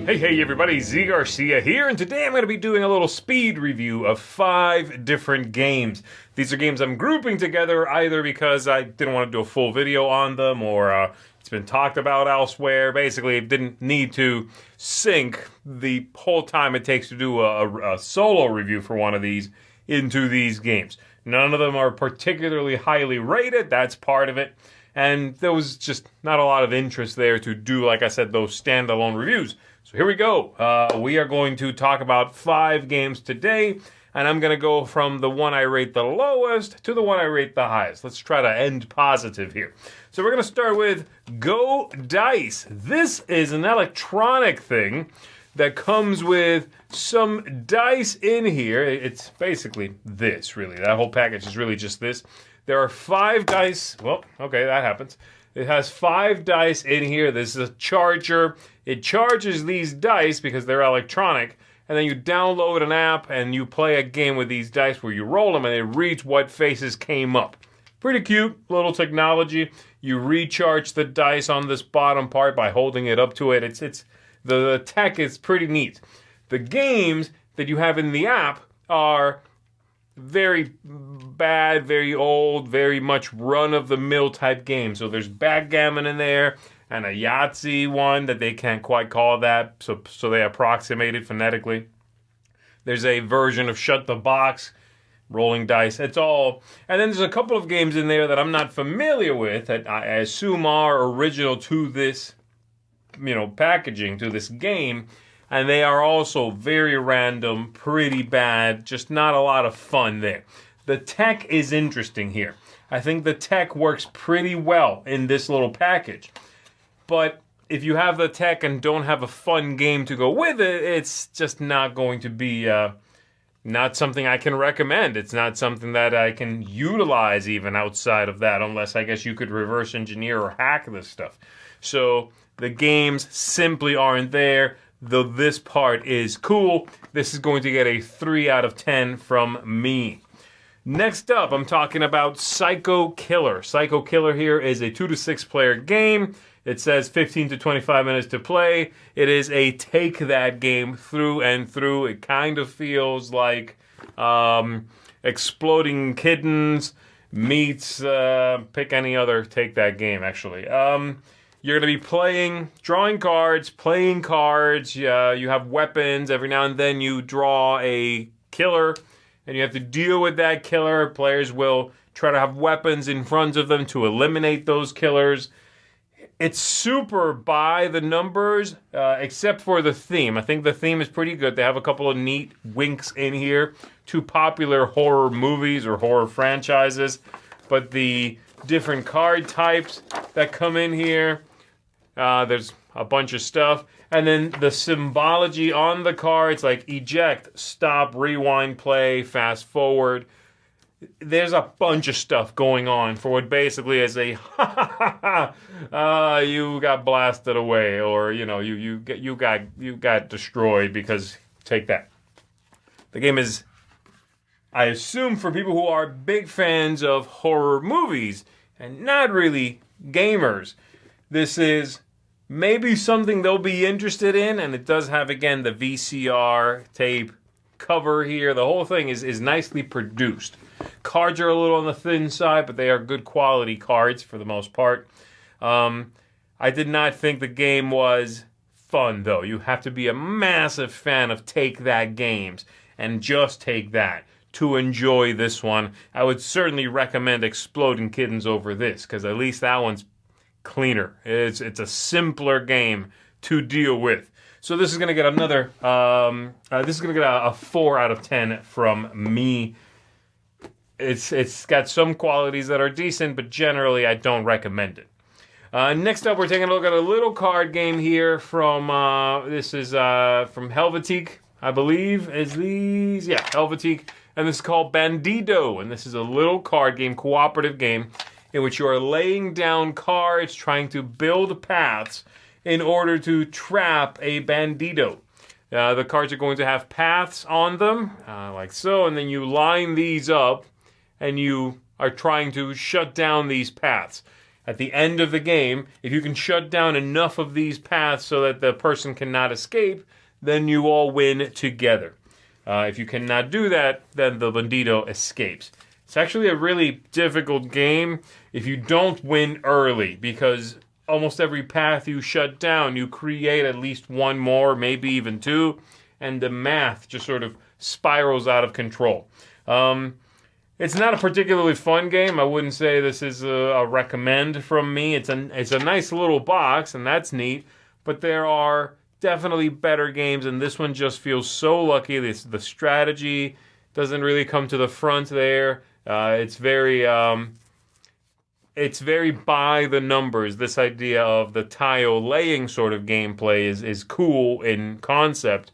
Hey everybody, Z Garcia here, and today I'm going to be doing a little speed review of 5 different games. These are games I'm grouping together either because I didn't want to do a full video on them or it's been talked about elsewhere. Basically, it didn't need to sink the whole time it takes to do a solo review for one of these into these games. None of them are particularly highly rated, that's part of it. And there was just not a lot of interest there to do, like I said, those standalone reviews. So here we go. We are going to talk about 5 games today, and I'm going to go from the one I rate the lowest to the one I rate the highest. Let's try to end positive here. So we're going to start with GoDice. This is an electronic thing that comes with some dice in here. It's basically this, really. That whole package is really just this. There are 5 dice. Well, okay, that happens. It has 5 dice in here. This is a charger. It charges these dice because they're electronic, and then you download an app and you play a game with these dice where you roll them and it reads what faces came up. Pretty cute little technology. You recharge the dice on this bottom part by holding it up to it. The tech is pretty neat. The games that you have in the app are very bad, very old, very much run-of-the-mill type games. So there's backgammon in there, and a Yahtzee one that they can't quite call that, so they approximate it phonetically. There's a version of Shut the Box, rolling dice. It's all... And then there's a couple of games in there that I'm not familiar with that I assume are original to this, packaging, to this game. And they are also very random, pretty bad, just not a lot of fun there. The tech is interesting here. I think the tech works pretty well in this little package. But if you have the tech and don't have a fun game to go with it, it's just not going to be not something I can recommend. It's not something that I can utilize even outside of that, unless I guess you could reverse engineer or hack this stuff. So the games simply aren't there. Though this part is cool, this is going to get a 3 out of 10 from me. Next up, I'm talking about Psycho Killer. Psycho Killer here is a 2 to 6 player game. It says 15 to 25 minutes to play. It is a take that game through and through. It kind of feels like Exploding Kittens meets pick any other take that game, actually. You're going to be drawing cards, playing cards. You have weapons. Every now and then you draw a killer, and you have to deal with that killer. Players will try to have weapons in front of them to eliminate those killers. It's super by the numbers, except for the theme. I think the theme is pretty good. They have a couple of neat winks in here to popular horror movies or horror franchises. But the different card types that come in here, there's a bunch of stuff. And then the symbology on the cards, like eject, stop, rewind, play, fast forward. There's a bunch of stuff going on for what basically is a you got blasted away, or you got destroyed because take that. The game is, I assume, for people who are big fans of horror movies and not really gamers. This is maybe something they'll be interested in, and it does have, again, the VCR tape cover here. The whole thing is nicely produced. Cards are a little on the thin side, but they are good quality cards for the most part. I did not think the game was fun, though. You have to be a massive fan of Take That games, and just Take That, to enjoy this one. I would certainly recommend Exploding Kittens over this, because at least that one's cleaner. It's a simpler game to deal with. So this is going to get another, this is going to get a 4 out of 10 from me. It's got some qualities that are decent, but generally I don't recommend it. Next up, we're taking a look at a little card game here from, this is from Helvetique, I believe, is these? Yeah, Helvetique. And this is called Bandido. And this is a little card game, cooperative game, in which you are laying down cards, trying to build paths in order to trap a Bandido. The cards are going to have paths on them, like so, and then you line these up, and you are trying to shut down these paths. At the end of the game, if you can shut down enough of these paths so that the person cannot escape, then you all win together. If you cannot do that, then the Bandido escapes. It's actually a really difficult game if you don't win early, because almost every path you shut down, you create at least one more, maybe even two, and the math just sort of spirals out of control. It's not a particularly fun game. I wouldn't say this is a recommend from me. It's a nice little box, and that's neat, but there are definitely better games, and this one just feels so lucky. The strategy doesn't really come to the front there. It's very by the numbers. This idea of the tile laying sort of gameplay is cool in concept.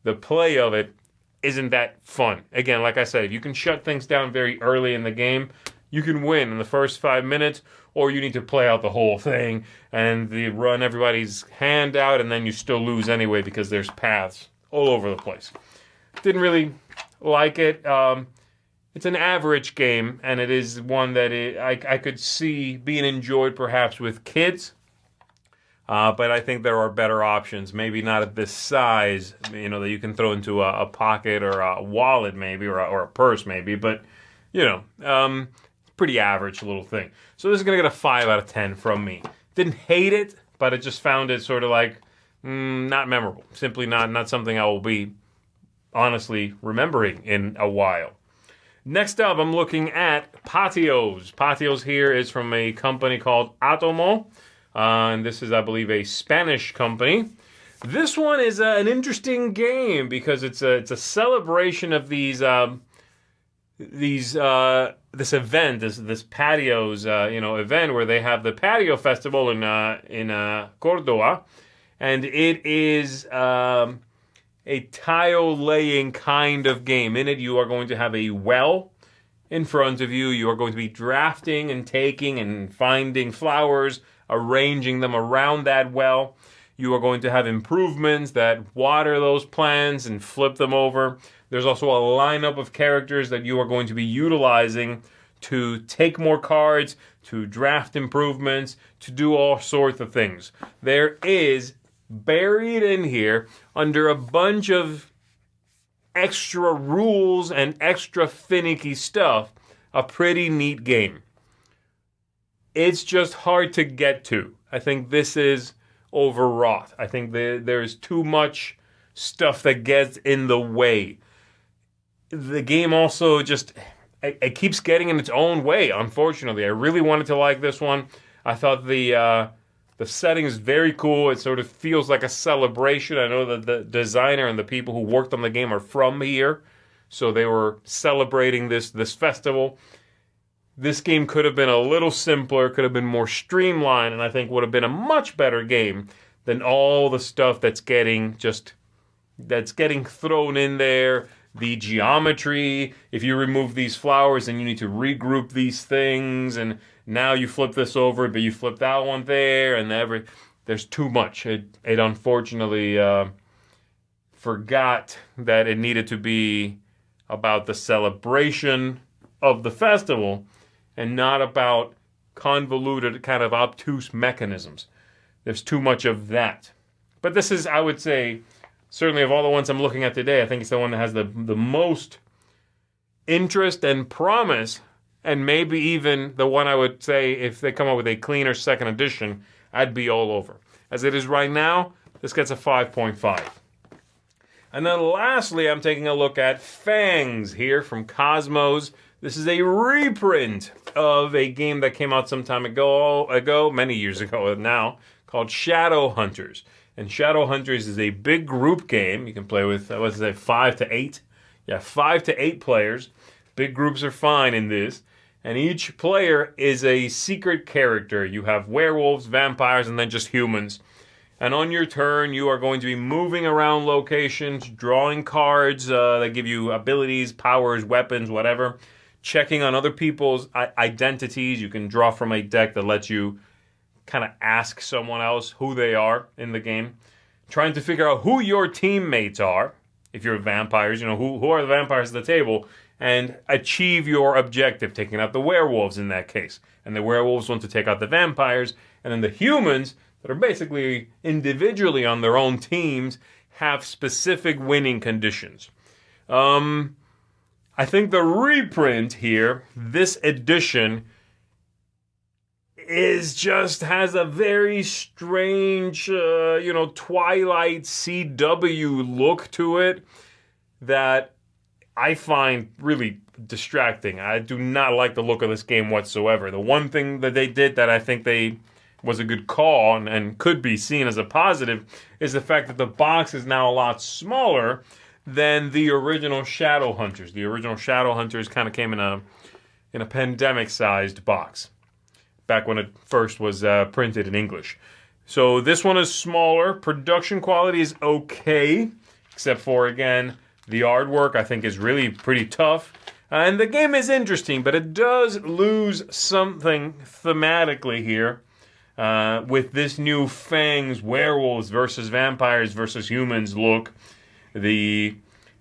The play of it isn't that fun. Again, like I said, if you can shut things down very early in the game, you can win in the first 5 minutes, or you need to play out the whole thing and run everybody's hand out, and then you still lose anyway because there's paths all over the place. Didn't really like it. It's an average game, and it is one that I could see being enjoyed perhaps with kids. But I think there are better options, maybe not at this size, that you can throw into a pocket or a wallet maybe, or a purse maybe, but, pretty average little thing. So this is going to get a 5 out of 10 from me. Didn't hate it, but I just found it sort of like not memorable. Simply not something I will be honestly remembering in a while. Next up, I'm looking at Patios. Patios here is from a company called Atomo. And this is, I believe, a Spanish company. This one is an interesting game because it's a celebration of this event, this Patios event where they have the Patio Festival in Córdoba, and it is a tile laying kind of game. In it, you are going to have a well in front of you. You are going to be drafting and taking and finding flowers, arranging them around that well. You are going to have improvements that water those plants and flip them over. There's also a lineup of characters that you are going to be utilizing to take more cards, to draft improvements, to do all sorts of things. There is, buried in here, under a bunch of extra rules and extra finicky stuff, a pretty neat game. It's just hard to get to. I think this is overwrought. I think there's too much stuff that gets in the way. The game also it keeps getting in its own way, unfortunately. I really wanted to like this one. I thought the setting is very cool. It sort of feels like a celebration. I know that the designer and the people who worked on the game are from here, so they were celebrating this festival. This game could have been a little simpler, could have been more streamlined, and I think would have been a much better game than all the stuff that's getting thrown in there. The geometry, if you remove these flowers, then you need to regroup these things, and now you flip this over, but you flip that one there, and there's too much. It unfortunately forgot that it needed to be about the celebration of the festival, and not about convoluted, kind of obtuse mechanisms. There's too much of that. But this is, I would say, certainly of all the ones I'm looking at today, I think it's the one that has the most interest and promise, and maybe even the one I would say, if they come up with a cleaner second edition, I'd be all over. As it is right now, this gets a 5.5. And then lastly, I'm taking a look at Fangs here from Cosmos. This is a reprint of a game that came out some time ago, many years ago now, called Shadow Hunters. And Shadow Hunters is a big group game. You can play with, 5 to 8? Yeah, 5 to 8 players. Big groups are fine in this. And each player is a secret character. You have werewolves, vampires, and then just humans. And on your turn, you are going to be moving around locations, drawing cards that give you abilities, powers, weapons, whatever. Checking on other people's identities. You can draw from a deck that lets you kind of ask someone else who they are in the game. Trying to figure out who your teammates are. If you're vampires, who are the vampires at the table. and achieve your objective, taking out the werewolves in that case. And the werewolves want to take out the vampires, and then the humans, that are basically individually on their own teams, have specific winning conditions. I think the reprint here, this edition, has a very strange, Twilight CW look to it that I find really distracting. I do not like the look of this game whatsoever. The one thing that they did that I think was a good call and could be seen as a positive is the fact that the box is now a lot smaller than the original Shadowhunters. The original Shadowhunters kind of came in a pandemic-sized box back when it first was printed in English. So this one is smaller. Production quality is okay, except for, again, the artwork I think is really pretty tough. And the game is interesting, but it does lose something thematically here with this new Fangs, werewolves versus vampires versus humans look.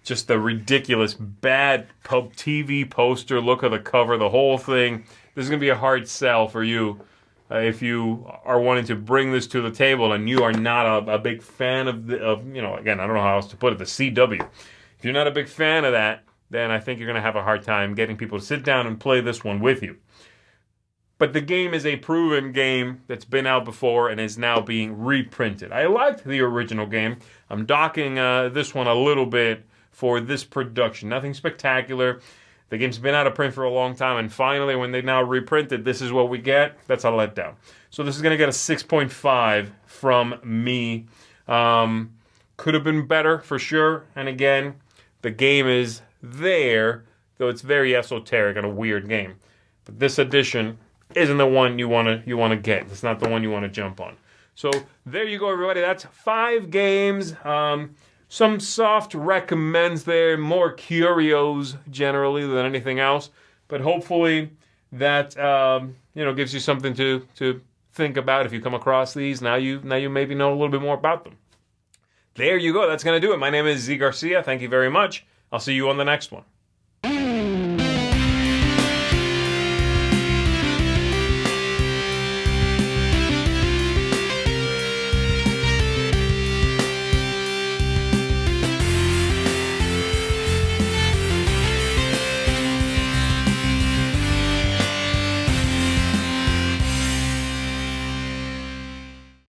Just the ridiculous, bad TV poster look of the cover, the whole thing. This is going to be a hard sell for you if you are wanting to bring this to the table and you are not a big fan of again, I don't know how else to put it, the CW. If you're not a big fan of that, then I think you're going to have a hard time getting people to sit down and play this one with you. But the game is a proven game that's been out before and is now being reprinted. I liked the original game. I'm docking this one a little bit for this production. Nothing spectacular. The game's been out of print for a long time, and finally, when they now reprinted, this is what we get. That's a letdown. So this is going to get a 6.5 from me. Could have been better, for sure. And again, the game is there, though it's very esoteric and a weird game. But this edition isn't the one you want to get. It's not the one you want to jump on. So there you go, everybody. That's 5 games. Some soft recommends there, more curios generally than anything else. But hopefully that gives you something to think about if you come across these. Now you maybe know a little bit more about them. There you go. That's going to do it. My name is Z Garcia. Thank you very much. I'll see you on the next one.